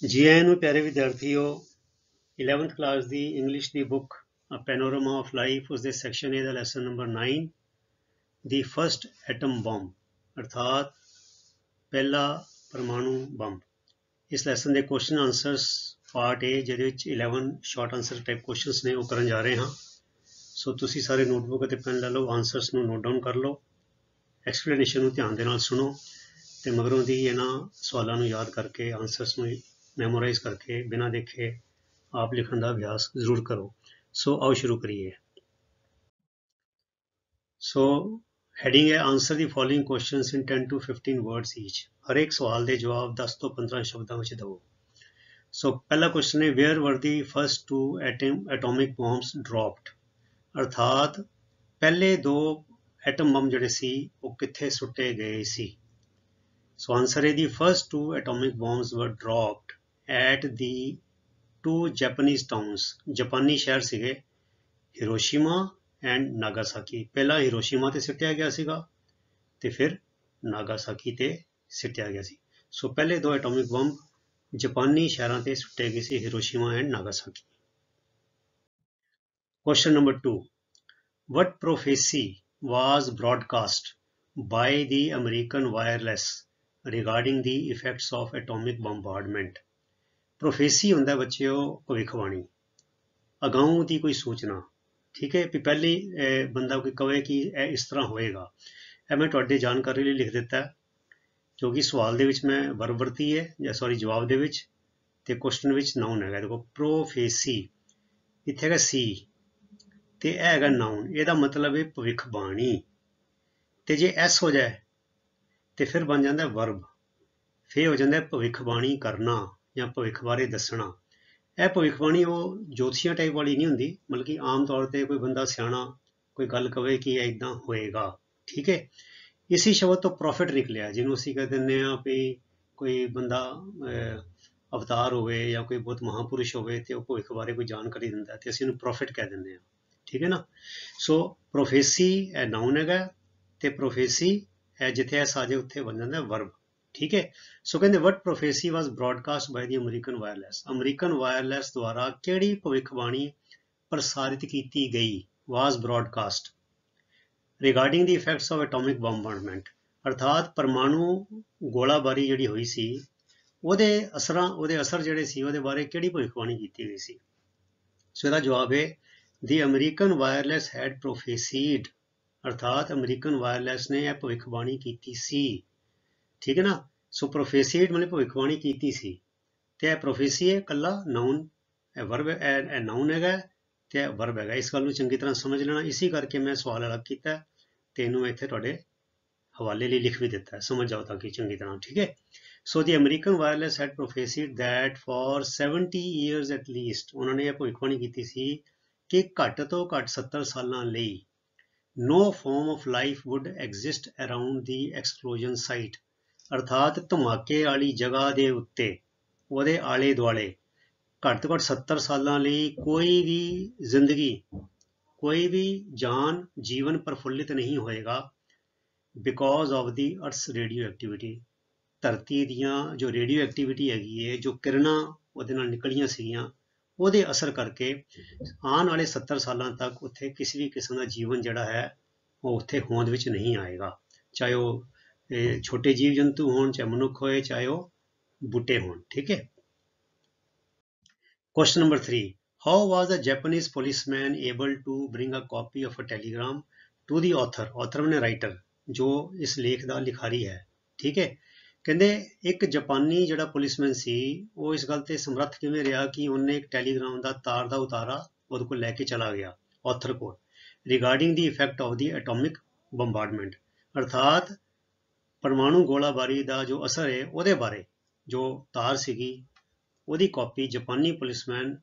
जी आए ਨੂੰ ਪਿਆਰੇ ਵਿਦਿਆਰਥੀਓ 11th class the English the book A Panorama of Life ਉਸਦੇ section A the lesson number 9 the first atom bomb ਅਰਥਾਤ ਪਹਿਲਾ ਪਰਮਾਣੂ ਬੰਬ। ਇਸ ਲੈਸਨ ਦੇ ਕੁਐਸਚਨ ਆਨਸਰਸ ਪਾਰਟ A ਜਿਹਦੇ ਵਿੱਚ 11 ਸ਼ਾਰਟ ਆਨਸਰ ਟਾਈਪ ਕੁਐਸਚਨਸ ਨੇ ਉਹ ਕਰਨ ਜਾ ਰਹੇ ਹਾਂ। ਸੋ ਤੁਸੀਂ ਸਾਰੇ ਨੋਟਬੁੱਕ ਅਤੇ ਪੈਨ ਲੈ ਲਓ, ਆਨਸਰਸ ਨੂੰ ਨੋਟ ਡਾਊਨ ਕਰ ਲਓ, ਐਕਸਪਲੇਨੇਸ਼ਨ ਨੂੰ ਧਿਆਨ ਦੇ ਨਾਲ ਸੁਣੋ ਤੇ ਮਗਰੋਂ ਦੀ ਇਹਨਾਂ ਸਵਾਲਾਂ ਨੂੰ ਯਾਦ ਕਰਕੇ ਆਨਸਰਸ ਨੂੰ ਮੈਮੋਰਾਈਜ਼ ਕਰਕੇ ਬਿਨਾਂ ਦੇਖੇ ਆਪ ਲਿਖਣ ਦਾ ਅਭਿਆਸ ਜ਼ਰੂਰ ਕਰੋ। ਸੋ ਆਓ ਸ਼ੁਰੂ ਕਰੀਏ। ਸੋ ਹੈਡਿੰਗ ਹੈ answer the following questions in 10 to 15 words each. ਹਰ ਇੱਕ ਸਵਾਲ ਦੇ ਜਵਾਬ 10 ਤੋਂ 15 ਸ਼ਬਦਾਂ ਵਿੱਚ ਦਿਓ। ਸੋ ਪਹਿਲਾ ਕੁਐਸਚਨ ਹੈ ਵੇਅਰ ਵਰ ਦੀ ਫਸਟ ਟੂ ਐਟੋਮਿਕ ਬੋਮਬਸ ਡ੍ਰੌਪਡ, ਅਰਥਾਤ ਪਹਿਲੇ ਦੋ ਐਟਮ ਬੰਬ ਜਿਹੜੇ ਸੀ ਉਹ ਕਿੱਥੇ ਸੁੱਟੇ ਗਏ ਸੀ। ਸੋ ਆਨਸਰ ਹੈ the first two atomic bombs were dropped at the two Japanese towns, ਜਾਪਾਨੀ ਸ਼ਹਿਰ ਸੀਗੇ ਹਿਰੋਸ਼ੀਮਾ ਐਂਡ ਨਾਗਾਸਾਕੀ। ਪਹਿਲਾਂ ਹਿਰੋਸ਼ੀਮਾ ਤੇ ਸਿੱਟਿਆ ਗਿਆ ਸੀਗਾ ਤੇ ਫਿਰ ਨਾਗਾਸਾਕੀ ਤੇ ਸਿੱਟਿਆ ਗਿਆ ਸੀ। ਸੋ ਪਹਿਲੇ ਦੋ ਐਟੋਮਿਕ ਬੰਬ ਜਾਪਾਨੀ ਸ਼ਹਿਰਾਂ ਤੇ ਸੁੱਟੇ ਗਏ ਸੀ, Hiroshima and Nagasaki. Question number 2 what prophecy was broadcast by the American wireless regarding the effects of atomic bombardment. Prophecy ਹੁੰਦਾ ਬੱਚਿਓ ਭਵਿੱਖਬਾਣੀ, ਅਗਾਊਂ ਦੀ ਕੋਈ ਸੂਚਨਾ, ਠੀਕ ਹੈ। ਵੀ ਪਹਿਲੇ ਬੰਦਾ ਕੋਈ ਕਵੇ ਕਿ ਇਹ ਇਸ ਤਰ੍ਹਾਂ ਹੋਏਗਾ। ਇਹ ਮੈਂ ਤੁਹਾਡੀ ਜਾਣਕਾਰੀ ਲਈ ਲਿਖ ਦਿੱਤਾ ਕਿਉਂਕਿ ਸਵਾਲ ਦੇ ਵਿੱਚ ਮੈਂ ਵਰਬ ਵਰਤੀ ਹੈ ਜਾਂ ਸੌਰੀ ਜਵਾਬ ਦੇ ਵਿੱਚ, ਤੇ ਕੁਐਸਚਨ ਵਿੱਚ ਨਾਉਨ ਹੈਗਾ। ਦੇਖੋ ਪ੍ਰੋਫੇਸੀ ਇੱਥੇ ਹੈਗਾ ਸੀ ਤੇ ਇਹ ਹੈਗਾ ਨਾਉਨ, ਇਹਦਾ ਮਤਲਬ ਹੈ ਭਵਿੱਖਬਾਣੀ। ਤੇ ਜੇ ਐਸ ਹੋ ਜਾਏ ਤੇ ਫਿਰ ਬਣ ਜਾਂਦਾ ਵਰਬ, ਫਿਰ ਹੋ ਜਾਂਦਾ ਭਵਿੱਖਬਾਣੀ ਕਰਨਾ ਜਾਂ ਭਵਿੱਖ ਬਾਰੇ ਦੱਸਣਾ। ਇਹ ਭਵਿੱਖਬਾਣੀ ਉਹ ਜੋਤਸ਼ੀਆਂ ਟਾਈਪ ਵਾਲੀ ਨਹੀਂ ਹੁੰਦੀ, ਮਤਲਬ ਕਿ ਆਮ ਤੌਰ ਤੇ ਕੋਈ ਬੰਦਾ ਸਿਆਣਾ ਕੋਈ ਗੱਲ ਕਵੇ ਕਿ ਇਹ ਇਦਾਂ ਹੋਏਗਾ, ਠੀਕ ਹੈ। ਇਸੇ ਸ਼ਬਦ ਤੋਂ ਪ੍ਰੋਫਿਟ ਨਿਕਲਿਆ, ਜਿਹਨੂੰ ਅਸੀਂ ਕਹਿ ਦਿੰਦੇ ਹਾਂ ਵੀ ਕੋਈ ਬੰਦਾ ਅਵਤਾਰ ਹੋਵੇ ਜਾਂ ਕੋਈ ਬਹੁਤ ਮਹਾਂਪੁਰਸ਼ ਹੋਵੇ ਤੇ ਉਹ ਭਵਿੱਖ ਬਾਰੇ ਕੋਈ ਜਾਣਕਾਰੀ ਦਿੰਦਾ ਤੇ ਅਸੀਂ ਉਹਨੂੰ ਪ੍ਰੋਫਿਟ ਕਹਿ ਦਿੰਦੇ ਹਾਂ, ਠੀਕ ਹੈ ਨਾ। ਸੋ ਪ੍ਰੋਫੇਸੀ ਇਹ ਨਾਉਨ ਹੈਗਾ ਤੇ ਪ੍ਰੋਫੇਸੀ ਇਹ ਜਿੱਥੇ ਐਸ ਆ ਜਾਏ ਉੱਥੇ ਬਣ ਜਾਂਦਾ ਵਰਬ, ਠੀਕ ਹੈ। ਸੋ ਕਹਿੰਦੇ ਵਟ prophecy was broadcast by the American wireless, American wireless ਦੁਆਰਾ ਕਿਹੜੀ ਭਵਿੱਖਬਾਣੀ ਪ੍ਰਸਾਰਿਤ ਕੀਤੀ ਗਈ। ਵਾਜ਼ broadcast regarding the effects of atomic ਬੰਬਾਰਡਮੈਂਟ, ਅਰਥਾਤ ਪਰਮਾਣੂ ਗੋਲਾਬਾਰੀ ਜਿਹੜੀ ਹੋਈ ਸੀ ਉਹਦੇ ਅਸਰ ਜਿਹੜੇ ਸੀ ਉਹਦੇ ਬਾਰੇ ਕਿਹੜੀ ਭਵਿੱਖਬਾਣੀ ਕੀਤੀ ਗਈ ਸੀ। ਸੋ ਇਹਦਾ ਜਵਾਬ ਹੈ ਦੀ ਅਮਰੀਕਨ ਵਾਇਰਲੈਸ ਹੈਡ ਪ੍ਰੋਫੇਸੀਡ, ਅਰਥਾਤ ਅਮਰੀਕਨ ਵਾਇਰਲੈਸ ਨੇ ਇਹ ਭਵਿੱਖਬਾਣੀ ਕੀਤੀ ਸੀ, ਠੀਕ ਹੈ ਨਾ। ਸੋ ਪ੍ਰੋਫੇਸੀਡ ਮਤਲਬ ਭਵਿੱਖਬਾਣੀ ਕੀਤੀ ਸੀ ਤੇ ਇਹ ਪ੍ਰੋਫੇਸੀ ਹੈ ਕੱਲਾ ਨਾਉਨ, ਇਹ ਵਰਬ ਇਹ ਨਾਉਨ ਹੈਗਾ ਤੇ ਇਹ ਵਰਬ ਹੈਗਾ। ਇਸ ਗੱਲ ਨੂੰ ਚੰਗੀ ਤਰ੍ਹਾਂ ਸਮਝ ਲੈਣਾ, ਇਸੇ ਕਰਕੇ ਮੈਂ ਸਵਾਲ ਅਲੱਗ ਕੀਤਾ ਤੇ ਇਹਨੂੰ ਮੈਂ ਇੱਥੇ ਤੁਹਾਡੇ ਹਵਾਲੇ ਲਈ ਲਿਖ ਵੀ ਦਿੱਤਾ, ਸਮਝ ਜਾਓ ਤਾਂ ਕਿ ਚੰਗੀ ਤਰ੍ਹਾਂ, ਠੀਕ ਹੈ। So the American wireless had prophesied that for 70 years at least, ਉਹਨਾਂ ਨੇ ਇਹ ਭਵਿੱਖਬਾਣੀ ਕੀਤੀ ਸੀ ਕਿ ਘੱਟ ਤੋਂ ਘੱਟ 70 ਸਾਲਾਂ ਲਈ no form of life would exist around the explosion site, ਅਰਥਾਤ ਧਮਾਕੇ ਵਾਲੀ ਜਗ੍ਹਾ ਦੇ ਉੱਤੇ ਉਹਦੇ ਆਲੇ ਦੁਆਲੇ ਘੱਟ ਤੋਂ ਘੱਟ 70 ਸਾਲਾਂ ਲਈ ਕੋਈ ਵੀ ਜ਼ਿੰਦਗੀ, ਕੋਈ ਵੀ ਜਾਨ ਜੀਵਨ ਪ੍ਰਫੁੱਲਿਤ ਨਹੀਂ ਹੋਏਗਾ because of the earth's radioactivity, ਧਰਤੀ ਦੀਆਂ ਜੋ ਰੇਡੀਓ ਐਕਟੀਵਿਟੀ ਹੈਗੀ ਹੈ, ਜੋ ਕਿਰਨਾਂ ਉਹਦੇ ਨਾਲ ਨਿਕਲੀਆਂ ਸੀਗੀਆਂ ਉਹਦੇ ਅਸਰ ਕਰਕੇ ਆਉਣ ਵਾਲੇ 70 ਸਾਲਾਂ ਤੱਕ ਉੱਥੇ ਕਿਸੇ ਵੀ ਕਿਸਮ ਦਾ ਜੀਵਨ ਜਿਹੜਾ ਹੈ ਉਹ ਉੱਥੇ ਹੋਂਦ ਵਿੱਚ ਨਹੀਂ ਆਏਗਾ, ਚਾਹੇ ਉਹ ਛੋਟੇ ਜੀਵ ਜੰਤੂ ਹੋਣ, ਚਾਹੇ ਮਨੁੱਖ ਹੋਏ, ਚਾਹੇ ਉਹ ਬੂਟੇ ਹੋਣ, ਠੀਕ ਹੈ। Question number 3 how was the Japanese policeman able to bring a copy of a telegram to the author, author ਨੇ ਰਾਈਟਰ ਜੋ ਇਸ ਲੇਖ ਦਾ ਲਿਖਾਰੀ ਹੈ, ਠੀਕ ਹੈ। ਕਹਿੰਦੇ ਇੱਕ ਜਾਪਾਨੀ ਜਿਹੜਾ ਪੁਲਿਸਮੈਨ ਸੀ ਉਹ ਇਸ ਗੱਲ ਤੇ ਸਮਰੱਥ ਕਿਵੇਂ ਰਿਹਾ ਕਿ ਉਹਨੇ ਇੱਕ ਟੈਲੀਗ੍ਰਾਮ ਦਾ ਤਾਰ ਦਾ ਉਤਾਰਾ ਉਹਦੇ ਕੋਲ ਲੈ ਕੇ ਚਲਾ ਗਿਆ ਆਥਰ ਕੋਲ regarding the effect of the atomic ਬੰਬਾਰਡਮੈਂਟ, ਅਰਥਾਤ ਪਰਮਾਣੂ ਗੋਲਾਬਾਰੀ ਦਾ ਜੋ ਅਸਰ ਹੈ ਉਹਦੇ ਬਾਰੇ ਜੋ ਤਾਰ ਸੀਗੀ ਉਹਦੀ ਕਾਪੀ ਜਾਪਾਨੀ ਪੁਲਿਸਮੈਨ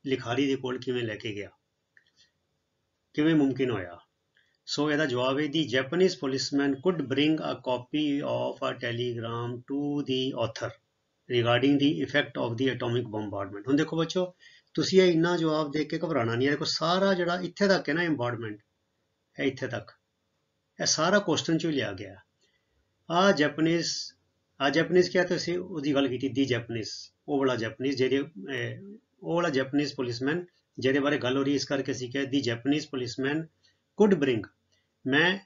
ਲਿਖਾਰੀ ਦੇ ਕੋਲ ਕਿਵੇਂ ਲੈ ਕੇ ਗਿਆ, ਕਿਵੇਂ ਮੁਮਕਿਨ ਹੋਇਆ। ਸੋ ਇਹਦਾ ਜਵਾਬ ਹੈ the Japanese policeman could bring a copy of a telegram to the author regarding the effect of the atomic bombardment. ਹੁਣ ਦੇਖੋ ਬੱਚੋ ਤੁਸੀਂ ਇਹ ਇੰਨਾ ਜਵਾਬ ਦੇ ਕੇ ਘਬਰਾਣਾ ਨਹੀਂ ਹੈ, ਦੇਖੋ ਸਾਰਾ ਜਿਹੜਾ ਇੱਥੇ ਤੱਕ ਹੈ ਨਾ ਇੰਪਾਰਟਮੈਂਟ ਹੈ ਇੱਥੇ ਤੱਕ, ਇਹ ਸਾਰਾ ਕੁਐਸਚਨ ਚੋਂ ਹੀ ਲਿਆ ਗਿਆ। ਆ ਜੈਪਨੀਜ਼ ਆ ਜੈਪਨੀਜ਼ ਕਿਹਾ ਤੇ ਅਸੀਂ ਉਹਦੀ ਗੱਲ ਕੀਤੀ ਦੀ ਜੈਪਨੀਜ਼, ਉਹ ਵਾਲਾ ਜੈਪਨੀਜ਼ ਜਿਹੜੇ ਉਹ ਵਾਲਾ ਜੈਪਨੀਜ਼ ਪੁਲਿਸਮੈਨ ਜਿਹਦੇ ਬਾਰੇ ਗੱਲ ਹੋ ਰਹੀ, ਇਸ ਕਰਕੇ ਅਸੀਂ ਕਿਹਾ ਦੀ ਜੈਪਨੀਜ਼ ਪੁਲਿਸਮੈਨ ਕੁਡ ਬ੍ਰਿੰਗ। ਮੈਂ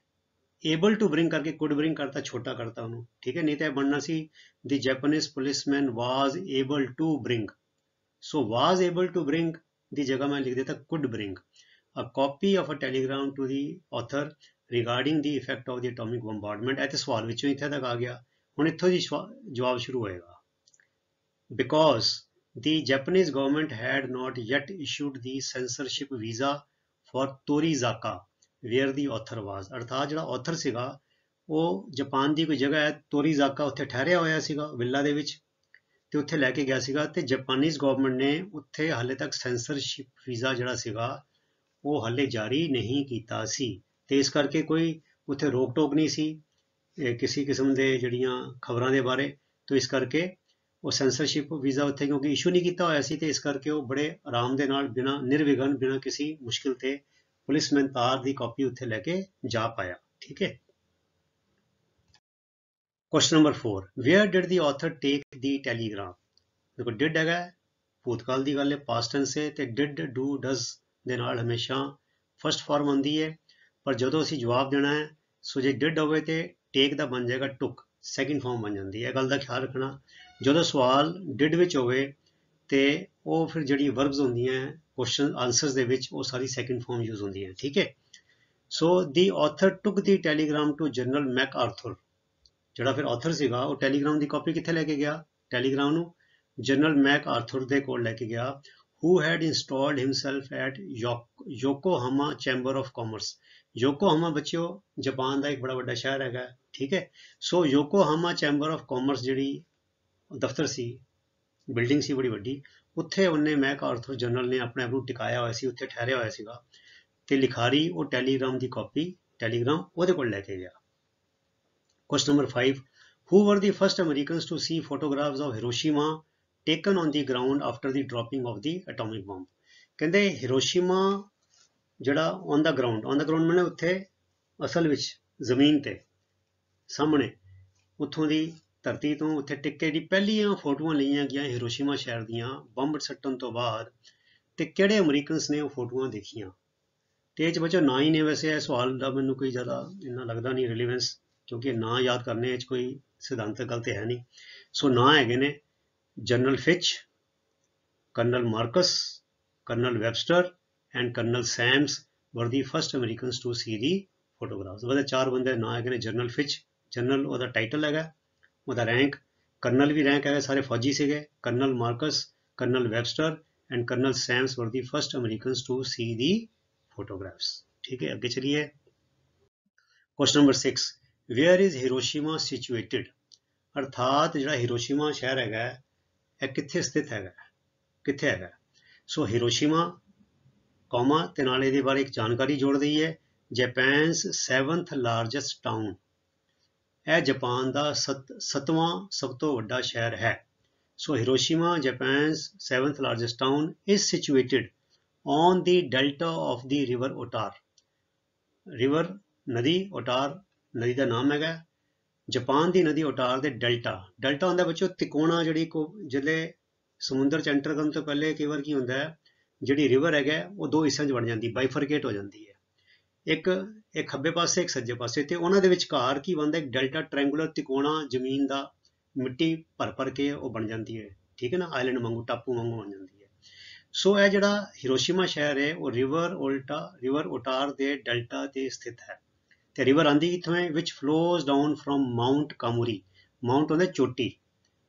ਏਬਲ ਟੂ ਬ੍ਰਿੰਗ ਕਰਕੇ ਕੁਡ ਬ੍ਰਿੰਗ ਕਰਤਾ, ਛੋਟਾ ਕਰਤਾ ਉਹਨੂੰ, ਠੀਕ ਹੈ, ਨਹੀਂ ਤਾਂ ਇਹ ਬਣਨਾ ਸੀ the Japanese policeman was able to bring. So was able to bring ਦੀ ਜਗ੍ਹਾ ਮੈਂ ਲਿਖ ਦੇਤਾ could bring a copy of a telegram to the author regarding the effect of the atomic bombardment. ਇਹ ਤੇ ਸਵਾਲ ਵਿੱਚੋਂ ਇੱਥੇ ਤੱਕ ਆ ਗਿਆ। ਹੁਣ ਇੱਥੋਂ ਦੀ ਜਵਾਬ ਸ਼ੁਰੂ ਹੋਏਗਾ। Because the Japanese government had not yet issued the censorship visa for Torizaka where the author was। ਅਰਥਾਤ ਜਿਹੜਾ author ਸੀਗਾ ਉਹ ਜਾਪਾਨ ਦੀ ਕੋਈ ਜਗ੍ਹਾ ਹੈ ਤੋਰੀਜ਼ਾਕਾ, ਉੱਥੇ ਠਹਿਰਿਆ ਹੋਇਆ ਸੀਗਾ ਵਿਲਾ ਦੇ ਵਿੱਚ, ਤੇ ਉੱਥੇ ਲੈ ਕੇ ਗਿਆ ਸੀਗਾ, ਤੇ ਜਾਪਾਨੀਜ਼ ਗਵਰਨਮੈਂਟ ਨੇ ਉੱਥੇ ਹਾਲੇ ਤੱਕ ਸੈਂਸਰਸ਼ਿਪ ਵੀਜ਼ਾ ਜਿਹੜਾ ਸੀਗਾ ਉਹ ਹਾਲੇ ਜਾਰੀ ਨਹੀਂ ਕੀਤਾ ਸੀ, ਤੇ ਇਸ ਕਰਕੇ ਕੋਈ ਉੱਥੇ ਰੋਕ ਟੋਕ ਨਹੀਂ ਸੀ ਕਿਸੇ ਕਿਸਮ ਦੇ ਜਿਹੜੀਆਂ ਖਬਰਾਂ ਦੇ ਬਾਰੇ। ਤੇ ਇਸ ਕਰਕੇ ਉਹ ਸੈਂਸਰਸ਼ਿਪ ਵੀਜ਼ਾ ਉੱਥੇ ਕਿਉਂਕਿ ਇਸ਼ੂ ਨਹੀਂ ਕੀਤਾ ਹੋਇਆ ਸੀ, ਤੇ ਇਸ ਕਰਕੇ ਉਹ ਬੜੇ ਆਰਾਮ ਦੇ ਨਾਲ ਬਿਨਾਂ ਨਿਰਵਿਘਨ ਬਿਨਾਂ ਕਿਸੇ ਮੁਸ਼ਕਿਲ ਤੇ ਪੁਲਿਸਮੈਨ ਤਾਰ ਦੀ ਕਾਪੀ ਉੱਥੇ ਲੈ ਕੇ ਜਾ ਪਾਇਆ। ਠੀਕ ਹੈ। Question number 4, wear did the author take the Telegram. ਦੇਖੋ ਡਿਡ ਹੈਗਾ ਭੂਤਕਾਲ ਦੀ ਗੱਲ ਹੈ, ਪਾਸਟ ਟੈਂਸ ਹੈ, ਤੇ ਡਿਡ ਡੂ ਡਜ਼ ਦੇ ਨਾਲ ਹਮੇਸ਼ਾ ਫਸਟ ਫਾਰਮ ਆਉਂਦੀ ਹੈ, ਪਰ ਜਦੋਂ ਅਸੀਂ ਜਵਾਬ ਦੇਣਾ ਹੈ ਸੋ ਜੇ ਡਿਡ ਹੋਵੇ ਤੇ ਟੇਕ ਦਾ ਬਣ ਜਾਏਗਾ ਟੁਕ, ਸੈਕਿੰਡ ਫਾਰਮ ਬਣ ਜਾਂਦੀ ਹੈ। ਇਹ ਗੱਲ ਦਾ ਖਿਆਲ ਰੱਖਣਾ, ਜਦੋਂ ਸਵਾਲ ਡਿਡ ਵਿੱਚ ਹੋਵੇ ਤੇ ਉਹ ਫਿਰ ਜਿਹੜੀ ਵਰਬਸ ਹੁੰਦੀਆਂ ਕੁਐਸਚਨ ਆਨਸਰਸ ਦੇ ਵਿੱਚ ਉਹ ਸਾਰੀ ਸੈਕਿੰਡ ਫਾਰਮ ਯੂਜ਼ ਹੁੰਦੀ ਹੈ। ਠੀਕ ਹੈ। So the author took the telegram to General MacArthur. ਜਿਹੜਾ ਫਿਰ ਆਥਰ ਸੀਗਾ ਉਹ ਟੈਲੀਗ੍ਰਾਮ ਦੀ ਕਾਪੀ ਕਿੱਥੇ ਲੈ ਕੇ ਗਿਆ, ਟੈਲੀਗ੍ਰਾਮ ਨੂੰ ਜਨਰਲ ਮੈਕ ਆਰਥਰ ਦੇ ਕੋਲ ਲੈ ਕੇ ਗਿਆ, who had installed himself at Yokohama Chamber of Commerce। ਯੋਕੋਹਾਮਾ ਬੱਚਿਓ ਜਾਪਾਨ ਦਾ ਇੱਕ ਬੜਾ ਵੱਡਾ ਸ਼ਹਿਰ ਹੈਗਾ। ਠੀਕ ਹੈ। ਸੋ ਯੋਕੋਹਾਮਾ ਚੈਂਬਰ ਆਫ ਕਾਮਰਸ ਜਿਹੜੀ ਦਫ਼ਤਰ ਸੀ, ਬਿਲਡਿੰਗ ਸੀ ਬੜੀ ਵੱਡੀ, ਉੱਥੇ ਉਹਨੇ ਮੈਕ ਆਰਥਰ ਜਨਰਲ ਨੇ ਆਪਣੇ ਆਪ ਨੂੰ ਟਿਕਾਇਆ ਹੋਇਆ ਸੀ, ਉੱਥੇ ਠਹਿਰਿਆ ਹੋਇਆ ਸੀਗਾ, ਤੇ ਲਿਖਾਰੀ ਉਹ ਟੈਲੀਗ੍ਰਾਮ ਦੀ ਕਾਪੀ ਟੈਲੀਗ੍ਰਾਮ ਉਹਦੇ ਕੋਲ ਲੈ ਕੇ ਗਿਆ। Question number 5, who were the first Americans to see photographs of Hiroshima taken on the ground after the dropping of the atomic bomb। ਕਹਿੰਦੇ ਹਿਰੋਸ਼ੀਮਾ ਜਿਹੜਾ ਔਨ ਦਾ ਗਰਾਊਂਡ ਮੈਨੇ ਉੱਥੇ ਅਸਲ ਵਿੱਚ ਜ਼ਮੀਨ ਤੇ ਸਾਹਮਣੇ ਉੱਥੋਂ ਦੀ ਧਰਤੀ ਤੋਂ ਉੱਥੇ ਟਿੱਕੇ ਦੀ ਪਹਿਲੀਆਂ ਫੋਟੋਆਂ ਲਈਆਂ ਗਈਆਂ ਹਿਰੋਸ਼ੀਮਾ ਸ਼ਹਿਰ ਦੀਆਂ ਬੰਬ ਸੱਟਣ ਤੋਂ ਬਾਅਦ, ਤੇ ਕਿਹੜੇ ਅਮਰੀਕਨਸ ਨੇ ਉਹ ਫੋਟੋਆਂ ਦੇਖੀਆਂ। ਤੇ ਇਹ 'ਚ ਬੱਚੋ ਨਾ ਹੀ ਨੇ, ਵੈਸੇ ਇਹ ਸਵਾਲ ਦਾ ਮੈਨੂੰ ਕੋਈ ਜ਼ਿਆਦਾ ਇੰਨਾ ਲੱਗਦਾ ਨਹੀਂ ਰਿਲੀਵੈਂਸ, ਕਿਉਂਕਿ ਨਾਂ ਯਾਦ ਕਰਨੇ ਵਿੱਚ ਕੋਈ ਸਿਧਾਂਤਕ ਗੱਲ ਤੇ ਹੈ ਨਹੀਂ। ਸੋ ਨਾਂ ਹੈਗੇ ਨੇ General Fitch, Colonel Marcus, Colonel Webster and Colonel Sams were the first Americans to see the photographs। ਉਹਦੇ 4 ਬੰਦੇ ਨਾਂ ਹੈਗੇ ਨੇ, ਜਨਰਲ ਫਿਚ, ਜਨਰਲ ਉਹਦਾ ਟਾਈਟਲ ਹੈਗਾ, ਉਹਦਾ ਰੈਂਕ, ਕਰਨਲ ਵੀ ਰੈਂਕ ਹੈਗਾ, ਸਾਰੇ ਫੌਜੀ ਸੀਗੇ, Colonel Marcus, Colonel Webster and Colonel Sams were the first Americans to see the photographs। ਠੀਕ ਹੈ, ਅੱਗੇ ਚਲੀਏ। Question number 6, where is Hiroshima situated. ਅਰਥਾਤ ਜਿਹੜਾ ਹਿਰੋਸ਼ੀਮਾ ਸ਼ਹਿਰ ਹੈਗਾ ਇਹ ਕਿੱਥੇ ਸਥਿਤ ਹੈਗਾ, ਕਿੱਥੇ ਹੈਗਾ। ਸੋ ਹਿਰੋਸ਼ੀਮਾ ਕੌਮਾ ਤੇ ਨਾਲ ਇਹਦੇ ਬਾਰੇ ਇੱਕ ਜਾਣਕਾਰੀ ਜੋੜ ਦਈ ਹੈ, ਜਾਪਾਨਸ 7th ਲਾਰਜੈਸਟ ਟਾਊਨ। ਇਹ ਜਾਪਾਨ ਦਾ 7ਵਾਂ ਸਭ ਤੋਂ ਵੱਡਾ ਸ਼ਹਿਰ ਹੈ। So Hiroshima Japan's 7th largest town is situated on the delta of the river Ota. River ਨਦੀ, ਓਟਾਰ ਨਦੀ ਦਾ ਨਾਮ ਹੈਗਾ, ਜਾਪਾਨ ਦੀ ਨਦੀ ਓਟਾਰ ਦੇ ਡੈਲਟਾ। ਡੈਲਟਾ ਹੁੰਦਾ ਬੱਚੋ ਤਿਕੋਣਾ, ਜਿਹੜੀ ਜਿਹੜੇ ਸਮੁੰਦਰ 'ਚ ਐਂਟਰ ਕਰਨ ਤੋਂ ਪਹਿਲੇ ਕਈ ਵਾਰ ਕੀ ਹੁੰਦਾ ਹੈ, ਜਿਹੜੀ ਰਿਵਰ ਹੈਗਾ ਉਹ 2 ਹਿੱਸਿਆਂ 'ਚ ਬਣ ਜਾਂਦੀ, ਬਾਈਫਰਕੇਟ ਹੋ ਜਾਂਦੀ ਹੈ, ਇੱਕ ਖੱਬੇ ਪਾਸੇ ਇੱਕ ਸੱਜੇ ਪਾਸੇ, ਤੇ ਉਹਨਾਂ ਦੇ ਵਿਚਕਾਰ ਕੀ ਬਣਦਾ, ਇੱਕ ਡੈਲਟਾ ਟ੍ਰਾਇੰਗੂਲਰ ਤਿਕੋਣਾ ਜ਼ਮੀਨ ਦਾ ਮਿੱਟੀ ਭਰ ਕੇ ਉਹ ਬਣ ਜਾਂਦੀ ਹੈ। ਠੀਕ ਹੈ ਨਾ, ਆਈਲੈਂਡ ਵਾਂਗੂ, ਟਾਪੂ ਵਾਂਗੂ ਬਣ ਜਾਂਦੀ ਹੈ। ਸੋ ਇਹ ਜਿਹੜਾ ਹਿਰੋਸ਼ੀਮਾ ਸ਼ਹਿਰ ਹੈ ਉਹ ਰਿਵਰ ਓਟਾਰ ਦੇ ਡੈਲਟਾ ਤੇ ਸਥਿਤ ਹੈ। ਤੇ ਰਿਵਰ ਆਂਦੀ ਕਿੱਥੋਂ ਹੈ, ਵਿਚ flows down from Mount ਕਾਮੂਰੀ। Mount ਹੁੰਦਾ ਚੋਟੀ,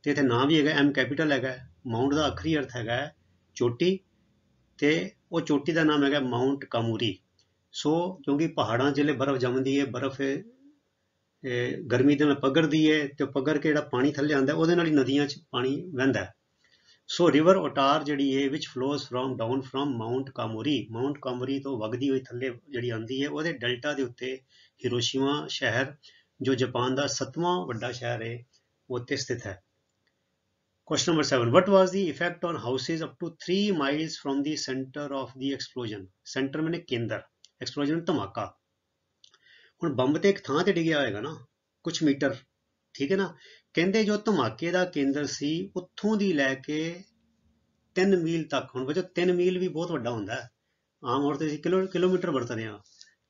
ਤੇ ਇੱਥੇ ਨਾਂ ਵੀ ਹੈਗਾ, ਐਮ ਕੈਪੀਟਲ ਹੈਗਾ, ਮਾਊਂਟ ਦਾ ਆਖਰੀ ਅਰਥ ਹੈਗਾ ਚੋਟੀ, ਤੇ ਉਹ ਚੋਟੀ ਦਾ ਨਾਮ ਹੈਗਾ ਮਾਊਂਟ ਕਾਮੂਰੀ। ਸੋ ਕਿਉਂਕਿ ਪਹਾੜਾਂ 'ਚ ਜਿਹੜੇ ਬਰਫ਼ ਜੰਮਦੀ ਹੈ, ਬਰਫ਼ ਗਰਮੀ ਦੇ ਨਾਲ ਪੱਗਰਦੀ ਹੈ, ਤੇ ਪੱਗਰ ਕੇ ਜਿਹੜਾ ਪਾਣੀ ਥੱਲੇ ਆਉਂਦਾ ਉਹਦੇ ਨਾਲ ਹੀ ਨਦੀਆਂ 'ਚ ਪਾਣੀ ਵਹਿੰਦਾ। ਸੋ ਰਿਵਰ ਓਟਾਰ ਜਿਹੜੀ ਹੈ ਵਿਚ flows down from Mount ਕਾਮੂਰੀ, Mount ਕਾਮੂਰੀ ਤੋਂ ਵਗਦੀ ਹੋਈ ਥੱਲੇ ਜਿਹੜੀ ਆਉਂਦੀ ਹੈ, ਉਹਦੇ ਡੈਲਟਾ ਦੇ ਉੱਤੇ ਹਿਰੋਸ਼ੀਮਾ ਸ਼ਹਿਰ ਜੋ ਜਾਪਾਨ ਦਾ 7ਵਾਂ ਵੱਡਾ ਸ਼ਹਿਰ ਹੈ ਉਹ ਉੱਤੇ ਸਥਿਤ ਹੈ। Question number 7, what was the effect on houses up to 3 miles from the center of the explosion। center ਮੈਨੇ ਕੇਂਦਰ, explosion ਧਮਾਕਾ। ਹੁਣ ਬੰਬ ਤੇ ਇੱਕ ਥਾਂ ਤੇ ਡਿੱਗਿਆ ਹੋਏਗਾ ਨਾ ਕੁਝ ਮੀਟਰ, ठीक है ना। कहते जो धमाके का केंद्र सी उत्थों दी लैके 3 मील तक, हुण बच्चों 3 मील भी बहुत वड्डा हुंदा है, आम तौर ते किलोमीटर वरतदे हां,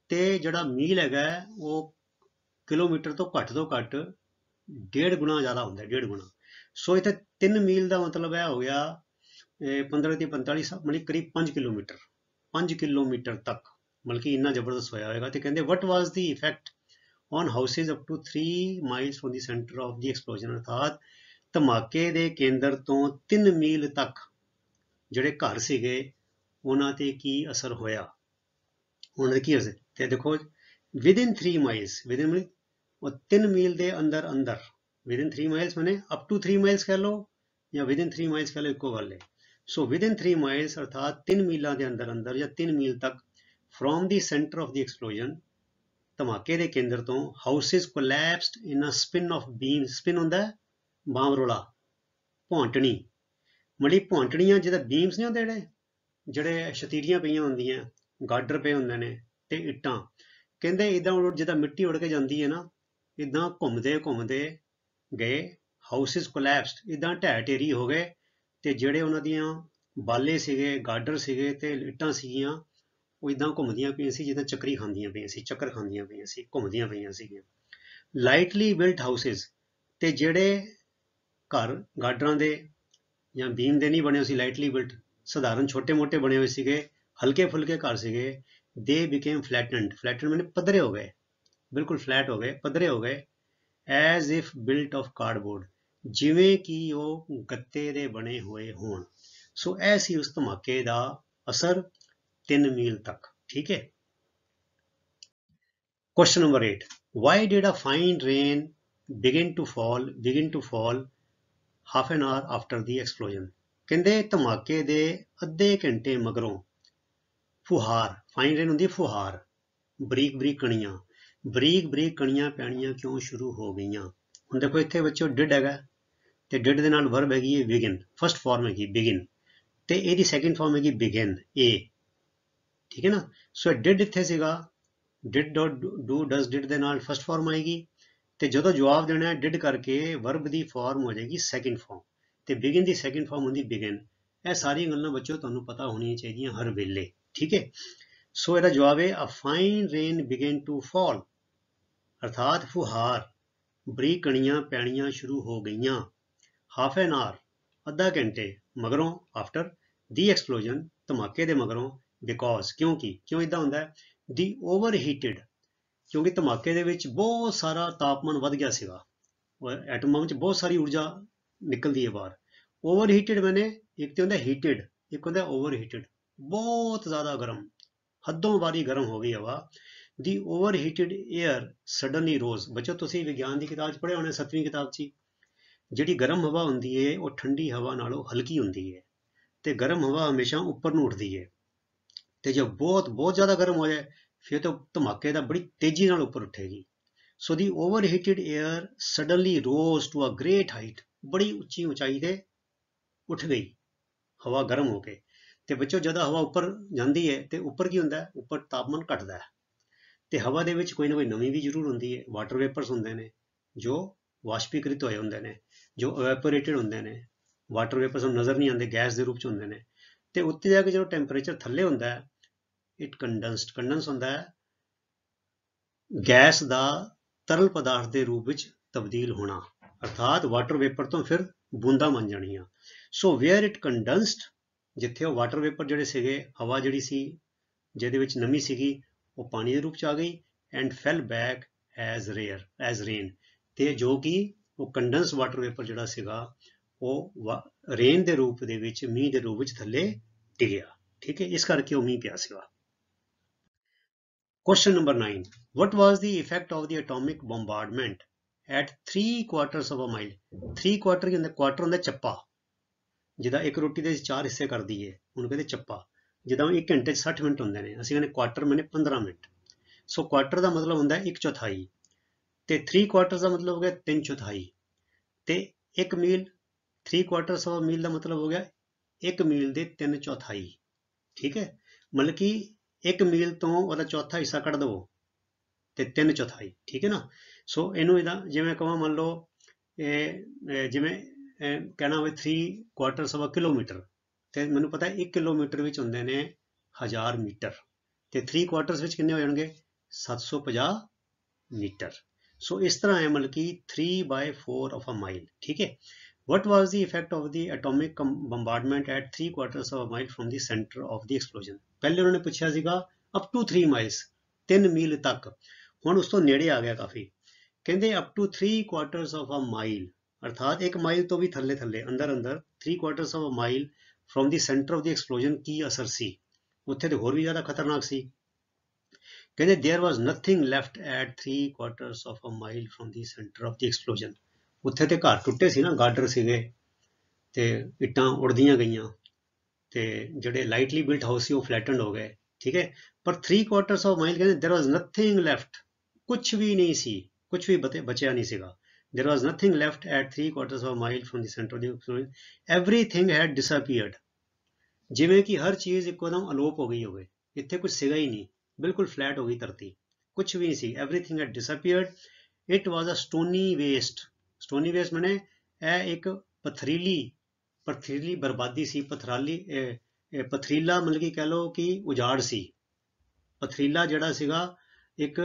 ते जिहड़ा मील हैगा वो किलोमीटर तो घट 1.5 गुणा ज़्यादा होंदा है, 1.5 गुणा। सो इत्थे 3 मील का मतलब है हो गया 15 दी 45 मतलब करीब 5 किलोमीटर तक, बल्कि इन्ना जबरदस्त होया होएगा। ते कहंदे what was the effect on houses up to 3 miles from the centre of the explosion, अर्थात धमाके दे केंद्र तो 3 मील तक ਜਿਹੜੇ ਘਰ ਸੀਗੇ ਉਹਨਾਂ ਤੇ ਕੀ ਅਸਰ ਹੋਇਆ, ਉਹਨਾਂ ਦੇ ਕੀ ਅਸਰ ਤੇ ਦੇਖੋ ਵਿਦਿਨ 3 ਮਾਈਲਸ, ਵਿਦਿਨ ਉਹ 3 ਮੀਲ ਦੇ ਅੰਦਰ ਅੰਦਰ, ਵਿਦਿਨ 3 ਮਾਈਲਸ ਮੈਨੇ ਅਪ ਟੂ 3 ਮਾਈਲਸ ਕਹਿ ਲਓ ਜਾਂ ਵਿਦਿਨ 3 ਮਾਈਲਸ ਕਹਿ ਲਓ, ਇੱਕੋ ਗੱਲ ਹੈ। ਸੋ ਵਿਦਿਨ 3 ਮਾਈਲਸ ਅਰਥਾਤ 3 ਮੀਲਾਂ ਦੇ ਅੰਦਰ ਅੰਦਰ ਜਾਂ 3 ਮੀਲ ਤੱਕ from the centre of the explosion, ਧਮਾਕੇ ਦੇ ਕੇਂਦਰ ਤੋਂ, houses collapsed in a spin of beam, spin ਹੁੰਦਾ ਬਾਂਵਰੋਲਾ, ਭੌਂਟਣੀ, ਮੜੀ ਭੌਂਟਣੀਆਂ ਜਿਹਦਾ ਬੀਮਸ ਨਹੀਂ ਹੁੰਦੇ ਜਿਹੜੇ ਸ਼ਤੀਰੀਆਂ ਪਈਆਂ ਹੁੰਦੀਆਂ, ਗਾਡਰ ਪਏ ਹੁੰਦੇ ਨੇ ਤੇ ਇੱਟਾਂ, ਕਹਿੰਦੇ ਇਦਾਂ ਜਿੱਦਾਂ ਮਿੱਟੀ ਉੜ ਕੇ ਜਾਂਦੀ ਹੈ ਨਾ, ਇਦਾਂ ਘੁੰਮਦੇ ਘੁੰਮਦੇ ਗਏ, ਹਾਊਸਿਸ ਕੋਲੈਪਸਡ, ਇਦਾਂ ਢਹਿ ਢੇਰੀ ਹੋ ਗਏ, ਤੇ ਜਿਹੜੇ ਉਹਨਾਂ ਦੀਆਂ ਬਾਲੇ ਸੀਗੇ, ਗਾਡਰ ਸੀਗੇ ਤੇ ਇੱਟਾਂ ਸੀਗੀਆਂ, ਉਹ ਇਦਾਂ ਘੁੰਮਦੀਆਂ ਪਈਆਂ ਸੀ ਜਿੱਦਾਂ ਚੱਕਰੀ ਖਾਂਦੀਆਂ ਪਈਆਂ ਸੀ, ਚੱਕਰ ਖਾਂਦੀਆਂ ਪਈਆਂ ਸੀ, ਘੁੰਮਦੀਆਂ ਪਈਆਂ ਸੀਗੀਆਂ। ਲਾਈਟਲੀ ਬਿਲਟ ਹਾਊਸਿਸ, ਤੇ ਜਿਹੜੇ ਘਰ ਗਾਡਰਾਂ ਦੇ ਜਾਂ ਬੀਮ ਦੇ ਨਹੀਂ ਬਣੇ ਹੋਏ ਸੀ, ਲਾਈਟਲੀ ਬਿਲਟ ਸਧਾਰਨ ਛੋਟੇ ਮੋਟੇ ਬਣੇ ਹੋਏ ਸੀਗੇ, ਹਲਕੇ ਫੁਲਕੇ ਘਰ ਸੀਗੇ, ਦੇ ਬਿਕੇਮ ਫਲੈਟਨਡ, ਫਲੈਟਨਡ ਮੈਨੇ ਪੱਧਰੇ ਹੋ ਗਏ, ਬਿਲਕੁਲ ਫਲੈਟ ਹੋ ਗਏ, ਪੱਧਰੇ ਹੋ ਗਏ, as if built of cardboard, ਜਿਵੇਂ ਕਿ ਉਹ ਗੱਤੇ ਦੇ ਬਣੇ ਹੋਏ ਹੋਣ। ਸੋ ਇਹ ਸੀ ਉਸ ਧਮਾਕੇ ਦਾ ਅਸਰ 3 ਮੀਲ ਤੱਕ, ਠੀਕ ਹੈ। Question number 8. Why did a fine rain begin to fall half an hour after the explosion? ਕਹਿੰਦੇ ਧਮਾਕੇ ਦੇ ਅੱਧੇ ਘੰਟੇ ਮਗਰੋਂ ਫੁਹਾਰ, ਫਾਈਨ ਰੇਨ ਹੁੰਦੀ ਫੁਹਾਰ, ਬਰੀਕ ਬਰੀਕ ਕਣੀਆਂ ਪੈਣੀਆਂ ਕਿਉਂ ਸ਼ੁਰੂ ਹੋ ਗਈਆਂ। ਹੁਣ ਦੇਖੋ ਇੱਥੇ ਬੱਚੋ ਡਿਡ ਹੈਗਾ, ਤੇ ਡਿਡ ਦੇ ਨਾਲ ਵਰਬ ਹੈਗੀ ਹੈ ਬਿਗਨ, ਫਸਟ ਫਾਰਮ ਹੈਗੀ ਬਿਗਨ, ਤੇ ਇਹਦੀ ਸੈਕਿੰਡ ਫਾਰਮ ਹੈਗੀ ਬਿਗਨ, ਏ, ਠੀਕ ਹੈ ਨਾ। ਸੋ ਡਿਡ ਇੱਥੇ ਸੀਗਾ, ਡਿਡ ਡੂ ਡਸ ਡਿਡ ਦੇ ਨਾਲ ਫਸਟ ਫਾਰਮ ਆਏਗੀ, ਤੇ ਜਦੋਂ ਜਵਾਬ ਦੇਣਾ ਡਿਡ ਕਰਕੇ ਵਰਬ ਦੀ ਫਾਰਮ ਹੋ ਜਾਏਗੀ ਸੈਕਿੰਡ ਫਾਰਮ, ਤੇ ਬਿਗਨ ਦੀ ਸੈਕਿੰਡ ਫਾਰਮ ਹੁੰਦੀ ਬਿਗਨ। ਇਹ ਸਾਰੀਆਂ ਗੱਲਾਂ ਬੱਚੋ ਤੁਹਾਨੂੰ ਪਤਾ ਹੋਣੀਆਂ ਚਾਹੀਦੀਆਂ ਹਰ ਵੇਲੇ, ਠੀਕ ਹੈ। ਸੋ ਇਹਦਾ ਜਵਾਬ ਹੈ a fine rain began to fall, ਅਰਥਾਤ ਫੁਹਾਰ, ਬਰੀਕ ਕਣੀਆਂ ਪੈਣੀਆਂ ਸ਼ੁਰੂ ਹੋ ਗਈਆਂ, ਹਾਫ ਐਨ ਆਰ, ਅੱਧਾ ਘੰਟੇ ਮਗਰੋਂ, ਆਫਟਰ ਦੀ ਐਕਸਪਲੋਜਨ, ਧਮਾਕੇ ਦੇ ਮਗਰੋਂ, ਬਿਕੋਜ਼ ਕਿਉਂਕਿ, ਕਿਉਂ ਇਦਾਂ ਹੁੰਦਾ ਹੈ, ਦੀ ਓਵਰ ਹੀਟਡ, ਕਿਉਂਕਿ ਧਮਾਕੇ ਦੇ ਵਿੱਚ ਬਹੁਤ ਸਾਰਾ ਤਾਪਮਾਨ ਵੱਧ ਗਿਆ ਸੀਗਾ, ਐਟਮਾਂ ਵਿੱਚ ਬਹੁਤ ਸਾਰੀ ਊਰਜਾ ਨਿਕਲਦੀ ਹੈ ਬਾਹਰ। ਓਵਰ ਹੀਟਡ ਮੈਨੇ ਇੱਕ ਤੇ ਹੁੰਦਾ ਹੀਟਡ, ਇੱਕ ਹੁੰਦਾ ਓਵਰ ਹੀਟਡ, ਬਹੁਤ ਜ਼ਿਆਦਾ ਗਰਮ, ਹੱਦੋਂ ਵਾਰੀ ਗਰਮ ਹੋ ਗਈ ਹਵਾ। ਦੀ ਓਵਰ ਹੀਟਡ ਏਅਰ ਸਡਨਲੀ ਰੋਜ਼, ਬੱਚੋ ਤੁਸੀਂ ਵਿਗਿਆਨ ਦੀ ਕਿਤਾਬ 'ਚ ਪੜ੍ਹਿਆ ਹੋਣਾ, 7ਵੀਂ ਕਿਤਾਬ 'ਚ, ਜਿਹੜੀ ਗਰਮ ਹਵਾ ਹੁੰਦੀ ਹੈ ਉਹ ਠੰਡੀ ਹਵਾ ਨਾਲੋਂ ਹਲਕੀ ਹੁੰਦੀ ਹੈ, ਤੇ ਗਰਮ ਹਵਾ ਹਮੇਸ਼ਾ ਉੱਪਰ ਨੂੰ ਉੱਠਦੀ ਹੈ, ਤੇ ਜੇ ਬਹੁਤ ਜ਼ਿਆਦਾ ਗਰਮ ਹੋ ਜਾਏ ਫਿਰ ਤਾਂ ਧਮਾਕੇ ਦਾ ਬੜੀ ਤੇਜ਼ੀ ਨਾਲ ਉੱਪਰ ਉੱਠੇਗੀ। So the overheated air suddenly rose to a great height, ਬੜੀ ਉੱਚੀ ਉਚਾਈ ਤੇ ਉੱਠ ਗਈ ਹਵਾ ਗਰਮ ਹੋ ਕੇ। ਤੇ ਬੱਚੋ ਜਦੋਂ ਹਵਾ ਉੱਪਰ ਜਾਂਦੀ ਹੈ ਤੇ ਉੱਪਰ ਕੀ ਹੁੰਦਾ ਹੈ, ਉੱਪਰ ਤਾਪਮਾਨ ਘਟਦਾ ਹੈ, ਤੇ ਹਵਾ ਦੇ ਵਿੱਚ ਕੋਈ ਨਾ ਕੋਈ ਨਮੀ ਵੀ ਜ਼ਰੂਰ ਹੁੰਦੀ ਹੈ, ਵਾਟਰ ਵੇਪਰਸ ਹੁੰਦੇ ਨੇ ਜੋ ਵਾਸ਼ਪੀਕ੍ਰਿਤ ਹੋਏ ਹੁੰਦੇ ਨੇ, ਜੋ ਇਵੈਪੋਰੇਟਡ ਹੁੰਦੇ ਨੇ, ਵਾਟਰ ਵੇਪਰਸ ਨੂੰ ਨਜ਼ਰ ਨਹੀਂ ਆਉਂਦੇ, ਗੈਸ ਦੇ ਰੂਪ 'ਚ ਹੁੰਦੇ ਨੇ, ਤੇ ਉੱਤੇ ਜਾ ਕੇ ਜਦੋਂ ਟੈਂਪਰੇਚਰ ਥੱਲੇ ਹੁੰਦਾ ਹੈ, ਇਟ ਕੰਡੈਂਸਡ, ਕੰਡੈਂਸ ਹੁੰਦਾ ਹੈ ਗੈਸ ਦਾ ਤਰਲ ਪਦਾਰਥ ਦੇ ਰੂਪ ਵਿੱਚ ਤਬਦੀਲ ਹੋਣਾ, ਅਰਥਾਤ ਵਾਟਰ ਵੇਪਰ ਤੋਂ ਫਿਰ ਬੂੰਦਾਂ ਬਣ ਜਾਣੀਆਂ। ਸੋ ਵੇਅਰ ਇਟ ਕੰਡੈਂਸਡ, ਜਿੱਥੇ ਉਹ ਵਾਟਰ ਵੇਪਰ ਜਿਹੜੇ ਸੀਗੇ, ਹਵਾ ਜਿਹੜੀ ਸੀ ਜਿਹਦੇ ਵਿੱਚ ਨਮੀ ਸੀਗੀ, ਉਹ ਪਾਣੀ ਦੇ ਰੂਪ 'ਚ ਆ ਗਈ, and fail back as rain, ਤੇ ਜੋ ਕਿ ਉਹ ਕੰਡੈਂਸ ਵਾਟਰ ਵੇਪਰ ਜਿਹੜਾ ਸੀਗਾ ਉਹ ਰੇਨ ਦੇ ਰੂਪ ਦੇ ਵਿੱਚ, ਮੀਂਹ ਦੇ ਰੂਪ ਵਿੱਚ ਥੱਲੇ ਡਿੱਗਿਆ, ਠੀਕ ਹੈ, ਇਸ ਕਰਕੇ ਉਹ ਮੀਂਹ ਪਿਆ ਸੀਗਾ। Question number 9. What was the effect of the atomic bombardment at 3/4 of a mile? 3/4 ਕੀ ਹੁੰਦਾ, ਕੁਆਟਰ ਹੁੰਦਾ ਚੱਪਾ, ਜਿੱਦਾਂ ਇੱਕ ਰੋਟੀ ਦੇ 4 ਹਿੱਸੇ ਕਰ ਦਈਏ, ਹੁਣ ਕਹਿੰਦੇ ਚੱਪਾ, ਜਿੱਦਾਂ 1 ਘੰਟੇ 'ਚ 60 ਮਿੰਟ ਹੁੰਦੇ ਨੇ, ਅਸੀਂ ਕਹਿੰਦੇ ਕੁਆਟਰ ਮੈਨੇ 15 ਮਿੰਟ। ਸੋ ਕੁਆਟਰ ਦਾ ਮਤਲਬ ਹੁੰਦਾ 1/4, ਤੇ 3/4 ਦਾ ਮਤਲਬ ਹੋ ਗਿਆ 3/4, ਤੇ 1 ਮੀਲ 3/4 of a ਮੀਲ ਦਾ ਮਤਲਬ ਹੋ ਗਿਆ 1 ਮੀਲ ਦੇ 3/4, ਠੀਕ ਹੈ, ਮਤਲਬ ਕਿ 1 ਮੀਲ ਤੋਂ ਉਹਦਾ ਚੌਥਾ ਹਿੱਸਾ ਕੱਢ ਦਵੋ ਤੇ 3/4, ਠੀਕ ਹੈ ਨਾ। ਸੋ ਇਹਨੂੰ ਇਹਦਾ ਜਿਵੇਂ ਕਹਾਂ, ਮੰਨ ਲਓ ਜਿਵੇਂ ਕਹਿਣਾ ਹੋਵੇ 3/4 of a ਕਿਲੋਮੀਟਰ, ਤੇ ਮੈਨੂੰ ਪਤਾ 1 ਕਿਲੋਮੀਟਰ ਵਿੱਚ ਹੁੰਦੇ ਨੇ 1000 ਮੀਟਰ, ਤੇ 3/4 ਵਿੱਚ ਕਿੰਨੇ ਹੋ ਜਾਣਗੇ 750 ਮੀਟਰ। ਸੋ ਇਸ ਤਰ੍ਹਾਂ ਹੈ ਮਤਲਬ ਕਿ 3/4 of a mile, ਠੀਕ ਹੈ। What was the effect of the atomic bombardment at 3/4 of a mile from the center of the explosion? ਪਹਿਲੇ ਉਹਨਾਂ ਨੇ ਪੁੱਛਿਆ ਸੀਗਾ up to 3 miles, 3 ਮੀਲ ਤੱਕ, ਹੁਣ ਉਸ ਤੋਂ ਨੇੜੇ ਆ ਗਿਆ ਕਾਫੀ। ਕਹਿੰਦੇ up to 3/4 of a mile, ਅਰਥਾਤ 1 ਮਾਈਲ ਤੋਂ ਵੀ ਥੱਲੇ ਥੱਲੇ ਅੰਦਰ ਅੰਦਰ 3/4 of a mile from the center of the explosion ਕੀ ਅਸਰ ਸੀ, ਉੱਥੇ ਤੇ ਹੋਰ ਵੀ ਜ਼ਿਆਦਾ ਖਤਰਨਾਕ ਸੀ। ਕਹਿੰਦੇ there was nothing left at 3/4 of a mile from the center of the explosion, ਉੱਥੇ ਤੇ ਘਰ ਟੁੱਟੇ ਸੀ ਨਾ, ਗਾਰਡਰ ਸੀਗੇ ਤੇ ਇੱਟਾਂ ਉੜਦੀਆਂ ਗਈਆਂ, ਤੇ ਜਿਹੜੇ ਲਾਈਟਲੀ ਬਿਲਟ ਹਾਊਸ ਸੀ ਉਹ ਫਲੈਟਨਡ ਹੋ ਗਏ, ਠੀਕ ਹੈ। ਪਰ 3/4 of a mile ਕਹਿੰਦੇ there was nothing left, ਕੁਛ ਵੀ ਨਹੀਂ ਸੀ, ਕੁਛ ਵੀ ਬਚਿਆ ਨਹੀਂ ਸੀਗਾ। There was nothing left at 3/4 of a mile from the center of the explosion, everything had disappeared, ਜਿਵੇਂ ਕਿ ਹਰ ਚੀਜ਼ ਇੱਕੋਦਮ ਅਲੋਪ ਹੋ ਗਈ ਹੋਵੇ, ਇੱਥੇ ਕੁਝ ਸੀਗਾ ਹੀ ਨਹੀਂ, ਬਿਲਕੁਲ ਫਲੈਟ ਹੋ ਗਈ ਧਰਤੀ, ਕੁਝ ਵੀ ਨਹੀਂ ਸੀ। everything had disappeared, it was a stony waste, stony waste ਮਨੇ ਇਹ ਇੱਕ ਪਥਰੀਲੀ ਬਰਬਾਦੀ ਸੀ, ਪਥਰੀਲਾ ਮਤਲਬ ਕਿ ਕਹਿ ਲਓ ਕਿ ਉਜਾੜ ਸੀ, ਪਥਰੀਲਾ ਜਿਹੜਾ ਸੀਗਾ ਇੱਕ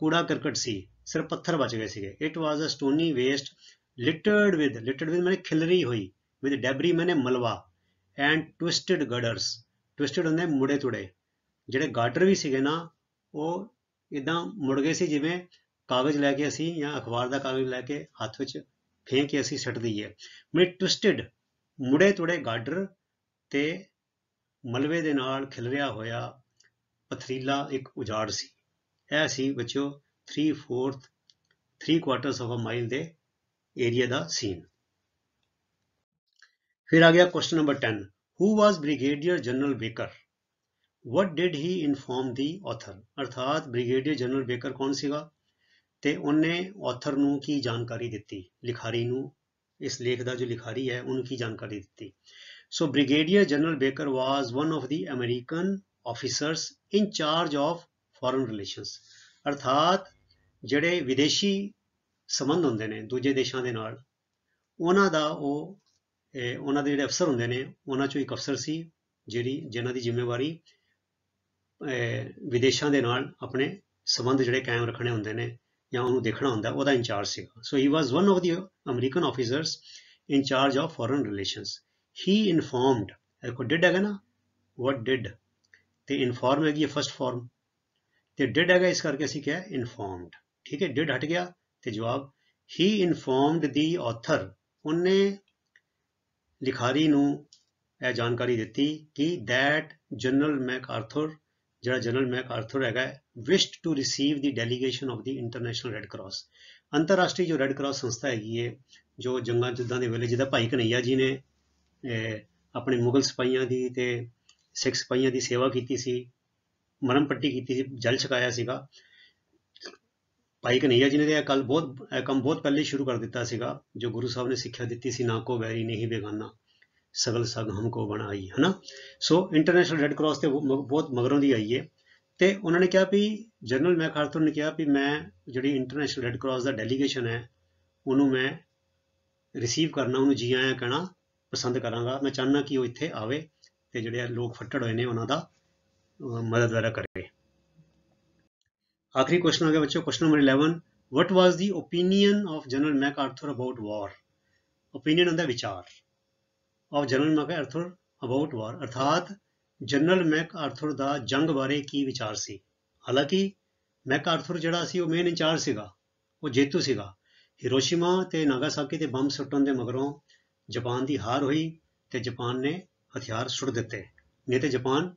ਕੂੜਾ ਕਰਕਟ ਸੀ, ਸਿਰਫ ਪੱਥਰ ਬਚ ਗਏ ਸੀਗੇ। It was a stony waste littered with means ਖਿਲਰੀ ਹੋਈ, ਵਿਦ ਡੈਬਰੀ ਮੈਨੇ ਮਲਵਾ, ਐਂਡ ਟਵਿਸਟਡ ਗਡਰਸ, ਟਵਿਸਟਡ ਹੁੰਦੇ ਮੁੜੇ ਤੁੜੇ, ਜਿਹੜੇ ਗਾਡਰ ਵੀ ਸੀਗੇ ਨਾ ਉਹ ਇੱਦਾਂ ਮੁੜ ਗਏ ਸੀ ਜਿਵੇਂ ਕਾਗਜ਼ ਲੈ ਕੇ ਅਸੀਂ ਜਾਂ ਅਖਬਾਰ ਦਾ ਕਾਗਜ਼ ਲੈ ਕੇ ਹੱਥ ਵਿੱਚ ਫੇਂਕ ਕੇ ਅਸੀਂ ਸੱਟ ਦਈਏ, ਮੇ ਟਵਿਸਟਡ ਮੁੜੇ ਤੁੜੇ ਗਾਡਰ ਤੇ ਮਲਵੇ ਦੇ ਨਾਲ ਖਿਲਰਿਆ ਹੋਇਆ ਪਥਰੀਲਾ ਇੱਕ ਉਜਾੜ ਸੀ। ਇਹ ਸੀ ਬੱਚਿਓ 3/4 of a mile ਦੇ ਏਰੀਆ ਦਾ ਸੀਨ। ਫਿਰ ਆ ਗਿਆ question number 10, who was Brigadier General Baker? What did he inform the author? ਅਰਥਾਤ ਬ੍ਰਿਗੇਡੀਅਰ ਜਨਰਲ ਬੇਕਰ ਕੌਣ ਸੀਗਾ ਤੇ ਉਹਨੇ ਆਥਰ ਨੂੰ ਕੀ ਜਾਣਕਾਰੀ ਦਿੱਤੀ, ਲਿਖਾਰੀ ਨੂੰ, ਇਸ ਲੇਖ ਦਾ ਜੋ ਲਿਖਾਰੀ ਹੈ ਉਹਨੂੰ ਕੀ ਜਾਣਕਾਰੀ ਦਿੱਤੀ। So brigadier general Baker was one of the American officers in charge of foreign relations, ਅਰਥਾਤ ਜਿਹੜੇ ਵਿਦੇਸ਼ੀ ਸੰਬੰਧ ਹੁੰਦੇ ਨੇ ਦੂਜੇ ਦੇਸ਼ਾਂ ਦੇ ਨਾਲ, ਉਹਨਾਂ ਦਾ ਉਹਨਾਂ ਦੇ ਜਿਹੜੇ ਅਫਸਰ ਹੁੰਦੇ ਨੇ ਉਹਨਾਂ ਚੋਂ ਇੱਕ ਅਫਸਰ ਸੀ ਜਿਨ੍ਹਾਂ ਦੀ ਜ਼ਿੰਮੇਵਾਰੀ ਵਿਦੇਸ਼ਾਂ ਦੇ ਨਾਲ ਆਪਣੇ ਸੰਬੰਧ ਜਿਹੜੇ ਕਾਇਮ ਰੱਖਣੇ ਹੁੰਦੇ ਨੇ ਜਾਂ ਉਹਨੂੰ ਦੇਖਣਾ ਹੁੰਦਾ, ਉਹਦਾ ਇੰਚਾਰਜ ਸੀਗਾ। So he was one of the American officers in charge of foreign relations. He informed, ਦੇਖੋ ਡਿਡ ਹੈਗਾ ਨਾ, ਵਟ ਡਿਡ, ਤੇ ਇਨਫੋਰਮ ਹੈਗੀ ਹੈ ਫਸਟ ਫਾਰਮ, ਤੇ ਡਿਡ ਹੈਗਾ ਇਸ ਕਰਕੇ ਅਸੀਂ ਕਿਹਾ ਇਨਫੋਰਮਡ, ਠੀਕ ਹੈ। ਡਿਡ ਹਟ ਗਿਆ ਤੇ ਜਵਾਬ ਹੀ ਇਨਫੋਰਮਡ ਦੀ ਆਥਰ, ਉਹਨੇ ਲਿਖਾਰੀ ਨੂੰ ਇਹ ਜਾਣਕਾਰੀ ਦਿੱਤੀ ਕਿ ਦੈਟ ਜਨਰਲ ਮੈਕਆਰਥਰ, ਜਿਹੜਾ ਜਨਰਲ ਮੈਕਆਰਥਰ ਹੈਗਾ, ਵਿਸ਼ਡ to receive the delegation of the international red cross, ਅੰਤਰਰਾਸ਼ਟਰੀ ਜੋ ਰੈੱਡ ਕਰਾਸ ਸੰਸਥਾ ਹੈਗੀ ਹੈ, ਜੋ ਜੰਗਾਂ ਯੁੱਧਾਂ ਦੇ ਵੇਲੇ ਜਿਹਦਾ ਭਾਈ ਕਨਈਆ ਜੀ ਨੇ ਆਪਣੇ ਮੁਗਲ ਸਿਪਾਹੀਆਂ ਦੀ ਤੇ ਸਿੱਖ ਸਿਪਾਹੀਆਂ ਦੀ ਸੇਵਾ ਕੀਤੀ ਸੀ, ਮਰਮ ਪੱਟੀ ਕੀਤੀ ਸੀ, ਜਲ ਛਕਾਇਆ ਸੀਗਾ। ਭਾਈ ਕਨਈਆ ਜੀ ਨੇ ਇਹ ਕੰਮ ਬਹੁਤ ਪਹਿਲੇ ਸ਼ੁਰੂ ਕਰ ਦਿੱਤਾ ਸੀਗਾ, ਜੋ ਗੁਰੂ ਸਾਹਿਬ ਨੇ ਸਿੱਖਿਆ ਦਿੱਤੀ ਸੀ, ਨਾ ਕੋ ਵੈਰੀ ਨਹੀਂ ਬੇਗਾਨਾ ਸਗਲ ਸਗ ਹਮਕੋ ਬਣਾਈ, ਹੈ ਨਾ। ਸੋ ਇੰਟਰਨੈਸ਼ਨਲ ਰੈੱਡ ਕਰਾਸ ਤੇ ਬਹੁਤ ਮਗਰੋਂ ਦੀ ਆਈ ਹੈ, ਤੇ ਉਹਨਾਂ ਨੇ ਕਿਹਾ ਵੀ ਜਨਰਲ ਮੈਕਆਰਥਰ ਨੇ ਕਿਹਾ ਵੀ ਮੈਂ ਜਿਹੜੀ ਇੰਟਰਨੈਸ਼ਨਲ ਰੈੱਡ ਕਰਾਸ ਦਾ ਡੈਲੀਗੇਸ਼ਨ ਹੈ ਉਹਨੂੰ ਮੈਂ ਰਿਸੀਵ ਕਰਨਾ, ਉਹਨੂੰ ਜੀ ਆਇਆਂ ਕਹਿਣਾ ਪਸੰਦ ਕਰਾਂਗਾ, ਮੈਂ ਚਾਹੁੰਦਾ ਕਿ ਉਹ ਇੱਥੇ ਆਵੇ ਤੇ ਜਿਹੜੇ ਲੋਕ ਫੱਟੜ ਹੋਏ ਨੇ ਉਹਨਾਂ ਦਾ ਮਦਦ ਵਗੈਰਾ ਕਰੇ। ਆਖਰੀ ਕੁਐਸਚਨ ਆ ਗਿਆ ਬੱਚੋ, question number 11, what was the opinion of general MacArthur about war. Opinion ਹੁੰਦਾ ਵਿਚਾਰ, of general MacArthur about war, ਅਰਥਾਤ ਜਨਰਲ ਮੈਕਆਰਥਰ ਦਾ ਜੰਗ ਬਾਰੇ ਕੀ ਵਿਚਾਰ ਸੀ। ਹਾਲਾਂਕਿ ਮੈਕਆਰਥਰ ਜਿਹੜਾ ਸੀ ਉਹ ਮੇਨ ਇੰਚਾਰਜ ਸੀਗਾ, ਉਹ ਜੇਤੂ ਸੀਗਾ। ਹਿਰੋਸ਼ੀਮਾ ਤੇ ਨਾਗਾਸਾਕੀ ਤੇ ਬੰਬ ਸੁੱਟਣ ਦੇ ਮਗਰੋਂ ਜਾਪਾਨ ਦੀ ਹਾਰ ਹੋਈ ਤੇ ਜਾਪਾਨ ਨੇ ਹਥਿਆਰ ਸੁੱਟ ਦਿੱਤੇ, ਨਹੀਂ ਤੇ ਜਾਪਾਨ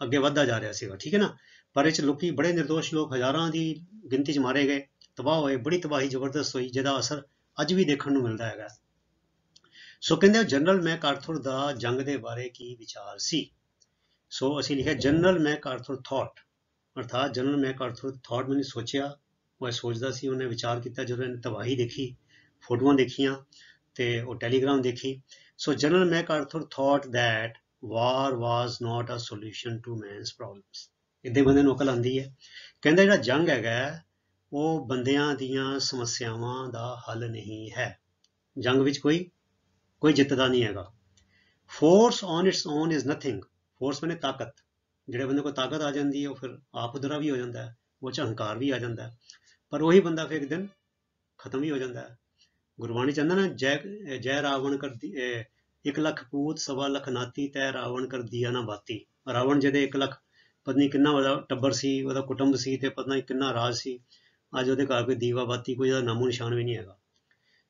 ਅੱਗੇ ਵੱਧਦਾ ਜਾ ਰਿਹਾ ਸੀਗਾ, ਠੀਕ ਹੈ ਨਾ। ਪਰ ਇਹ 'ਚ ਲੋਕੀ ਬੜੇ ਨਿਰਦੋਸ਼ ਲੋਕ ਹਜ਼ਾਰਾਂ ਦੀ ਗਿਣਤੀ 'ਚ ਮਾਰੇ ਗਏ, ਤਬਾਹ ਹੋਏ, ਬੜੀ ਤਬਾਹੀ ਜ਼ਬਰਦਸਤ ਹੋਈ, ਜਿਹਦਾ ਅਸਰ ਅੱਜ ਵੀ ਦੇਖਣ ਨੂੰ ਮਿਲਦਾ ਹੈਗਾ। ਸੋ ਕਹਿੰਦੇ ਜਨਰਲ ਮੈਕਆਰਥਰ ਦਾ ਜੰਗ ਦੇ ਬਾਰੇ ਕੀ ਵਿਚਾਰ ਸੀ। ਸੋ ਅਸੀਂ ਲਿਖਿਆ ਜਨਰਲ ਮੈਕਆਰਥਰ ਥਾਟ, ਅਰਥਾਤ ਜਨਰਲ ਮੈਕਆਰਥਰ ਥਾਟ ਮੈਨੇ ਸੋਚਿਆ, ਉਹ ਸੋਚਦਾ ਸੀ, ਉਹਨੇ ਵਿਚਾਰ ਕੀਤਾ ਜਦੋਂ ਇਹਨੇ ਤਬਾਹੀ ਦੇਖੀ, ਫੋਟੋਆਂ ਦੇਖੀਆਂ ਤੇ ਉਹ ਟੈਲੀਗ੍ਰਾਮ ਦੇਖੀ। So general MacArthur thought that war was not a solution to man's problems. ਇੱਦਾਂ ਬੰਦੇ ਨੂੰ ਅਕਲ ਆਉਂਦੀ ਹੈ। ਕਹਿੰਦਾ ਜਿਹੜਾ ਜੰਗ ਹੈਗਾ ਉਹ ਬੰਦਿਆਂ ਦੀਆਂ ਸਮੱਸਿਆਵਾਂ ਦਾ ਹੱਲ ਨਹੀਂ ਹੈ। ਜੰਗ ਵਿੱਚ ਕੋਈ ਜਿੱਤਦਾ ਨਹੀਂ ਹੈਗਾ। Force on its own is nothing. Force ਮੈਨੇ ਤਾਕਤ। ਜਿਹੜੇ ਬੰਦੇ ਕੋਲ ਤਾਕਤ ਆ ਜਾਂਦੀ ਹੈ ਉਹ ਫਿਰ ਆਪੁਦਰਾ ਵੀ ਹੋ ਜਾਂਦਾ ਹੈ, ਉਹ 'ਚ ਹੰਕਾਰ ਵੀ ਆ ਜਾਂਦਾ ਹੈ, ਪਰ ਉਹੀ ਬੰਦਾ ਫਿਰ ਇੱਕ ਦਿਨ ਖਤਮ ਵੀ ਹੋ ਜਾਂਦਾ ਹੈ। ਗੁਰਬਾਣੀ ਚ ਆਂਦਾ ਨਾ, ਜੈ ਰਾਵਣ ਕਰਦੀ 1 ਲੱਖ ਪੂਤ 1.25 ਲੱਖ ਨਾਤੀ ਤੈ ਰਾਵਣ ਕਰ ਦੀਆ ਨਾ ਬਾਤੀ। ਰਾਵਣ ਜਿਹਦੇ 1 ਲੱਖ ਪਤਨੀ ਕਿੰਨਾ ਉਹਦਾ ਟੱਬਰ ਸੀ, ਉਹਦਾ ਕੁਟੁੰਬ ਸੀ, ਤੇ ਪਤਾ ਨਹੀਂ ਕਿੰਨਾ ਰਾਜ ਸੀ, ਅੱਜ ਉਹਦੇ ਘਰ ਕੋਈ ਦੀਵਾ ਬਾਤੀ ਕੋਈ ਉਹਦਾ ਨਾਮੋ ਨਿਸ਼ਾਨ ਵੀ ਨਹੀਂ ਹੈਗਾ।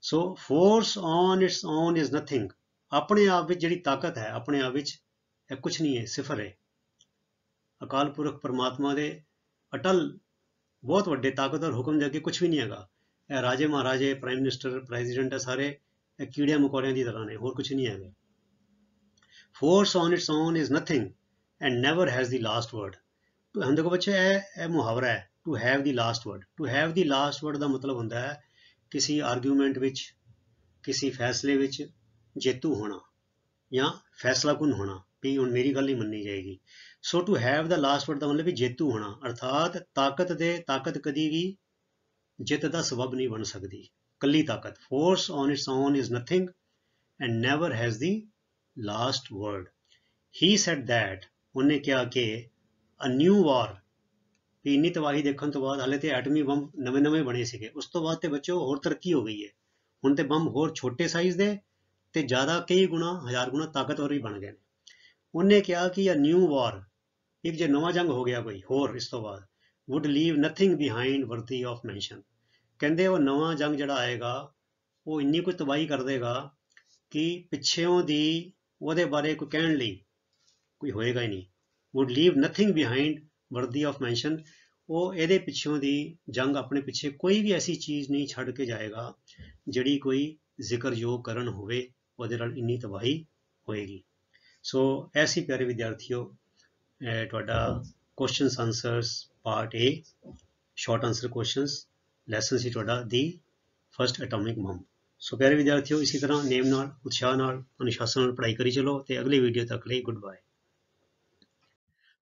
So force on its own is nothing. ਆਪਣੇ ਆਪ ਵਿੱਚ ਜਿਹੜੀ ਤਾਕਤ ਹੈ, ਆਪਣੇ ਆਪ ਵਿੱਚ ਇਹ ਕੁਛ ਨਹੀਂ ਹੈ, ਸਿਫਰ ਹੈ। ਅਕਾਲ ਪੁਰਖ ਪਰਮਾਤਮਾ ਦੇ ਅਟਲ ਬਹੁਤ ਵੱਡੇ ਤਾਕਤਵਰ ਹੁਕਮ ਦੇ ਅੱਗੇ ਕੁਛ ਵੀ ਨਹੀਂ ਹੈਗਾ। ਇਹ ਰਾਜੇ ਮਹਾਰਾਜੇ, ਪ੍ਰਾਈਮ ਮਿਨਿਸਟਰ, ਪ੍ਰੈਜ਼ੀਡੈਂਟ, ਸਾਰੇ ਇਹ ਕੀੜਿਆਂ ਮਕੌੜਿਆਂ ਦੀ ਤਰ੍ਹਾਂ ਨੇ, ਹੋਰ ਕੁਛ ਨਹੀਂ ਹੈਗਾ। Force on its own is nothing and never has the last word. ਹੁਣ ਦੇਖੋ ਬੱਚੇ, ਇਹ ਮੁਹਾਵਰਾ ਹੈ, to have the last word. To have the last word ਦਾ ਮਤਲਬ ਹੁੰਦਾ ਹੈ ਕਿਸੇ ਆਰਗੂਮੈਂਟ ਵਿੱਚ, ਕਿਸੇ ਫੈਸਲੇ ਵਿੱਚ ਜੇਤੂ ਹੋਣਾ ਜਾਂ ਫੈਸਲਾਕੁਨ ਹੋਣਾ, ਵੀ ਹੁਣ ਮੇਰੀ ਗੱਲ ਹੀ ਮੰਨੀ ਜਾਏਗੀ। So to have the last word ਦਾ ਮਤਲਬ ਵੀ ਜੇਤੂ ਹੋਣਾ, ਅਰਥਾਤ ਤਾਕਤ ਕਦੀ ਵੀ ਜਿੱਤ ਦਾ ਸਬਬ ਨਹੀਂ ਬਣ ਸਕਦੀ, ਕੱਲੀ ਤਾਕਤ। Force on its own is nothing and never has the last word. He said that, ਉਹਨੇ ਕਿਹਾ ਕਿ ਅ ਨਿਊ ਵਾਰ, ਵੀ ਇੰਨੀ ਤਬਾਹੀ ਦੇਖਣ ਤੋਂ ਬਾਅਦ, ਹਾਲੇ ਤੇ ਐਟਮੀ ਬੰਬ ਨਵੇਂ ਬਣੇ ਸੀਗੇ, ਉਸ ਤੋਂ ਬਾਅਦ ਤੇ ਬੱਚੋ ਹੋਰ ਤਰੱਕੀ ਹੋ ਗਈ ਹੈ। ਹੁਣ ਤੇ ਬੰਬ ਹੋਰ ਛੋਟੇ ਸਾਈਜ਼ ਦੇ ਤੇ ਜ਼ਿਆਦਾ, ਕਈ ਗੁਣਾ, 1000 ਗੁਣਾ ਤਾਕਤਵਰ ਵੀ ਬਣ ਗਏ ਨੇ। ਉਹਨੇ ਕਿਹਾ ਕਿ ਅ ਨਿਊ ਵਾਰ, ਇੱਕ ਜੇ ਨਵਾਂ ਜੰਗ ਹੋ ਗਿਆ ਕੋਈ ਹੋਰ ਇਸ ਤੋਂ ਬਾਅਦ, would leave nothing behind worthy of mention। ਕਹਿੰਦੇ ਉਹ ਨਵਾਂ ਜੰਗ ਜਿਹੜਾ ਆਏਗਾ ਉਹ ਇੰਨੀ ਕੋਈ ਤਬਾਹੀ ਕਰ ਦੇਗਾ ਕਿ ਪਿੱਛੇੋਂ ਦੀ ਉਹਦੇ ਬਾਰੇ ਕੋਈ ਕਹਿਣ ਲਈ ਕੋਈ ਹੋਏਗਾ ਹੀ ਨਹੀਂ। would leave nothing behind worthy of mention। ਉਹ ਇਹਦੇ ਪਿੱਛੋਂ ਦੀ ਜੰਗ ਆਪਣੇ ਪਿੱਛੇ ਕੋਈ ਵੀ ਐਸੀ ਚੀਜ਼ ਨਹੀਂ ਛੱਡ ਕੇ ਜਾਏਗਾ ਜਿਹੜੀ ਕੋਈ ਜ਼ਿਕਰਯੋਗ ਕਰਨ ਹੋਵੇ, ਉਹਦੇ ਨਾਲ ਇੰਨੀ ਤਬਾਹੀ ਹੋਏਗੀ। ਸੋ ਐਸੀ ਪਿਆਰੇ ਵਿਦਿਆਰਥੀਓ, ਤੁਹਾਡਾ questions answers part A, short answer questions lesson ਸੀ ਤੁਹਾਡਾ the first atomic bomb. So ਪਿਆਰੇ ਵਿਦਿਆਰਥੀਓ, ਇਸੇ ਤਰ੍ਹਾਂ ਨੇਮ ਨਾਲ, ਉਤਸ਼ਾਹ ਨਾਲ, ਅਨੁਸ਼ਾਸਨ ਨਾਲ ਪੜ੍ਹਾਈ ਕਰੀ ਚਲੋ, ਤੇ ਅਗਲੀ ਵੀਡੀਓ ਤੱਕ ਲਈ ਗੁੱਡ ਬਾਏ।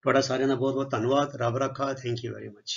ਤੁਹਾਡਾ ਸਾਰਿਆਂ ਦਾ ਬਹੁਤ ਬਹੁਤ ਧੰਨਵਾਦ। ਰੱਬ ਰਾਖਾ। Thank you very much.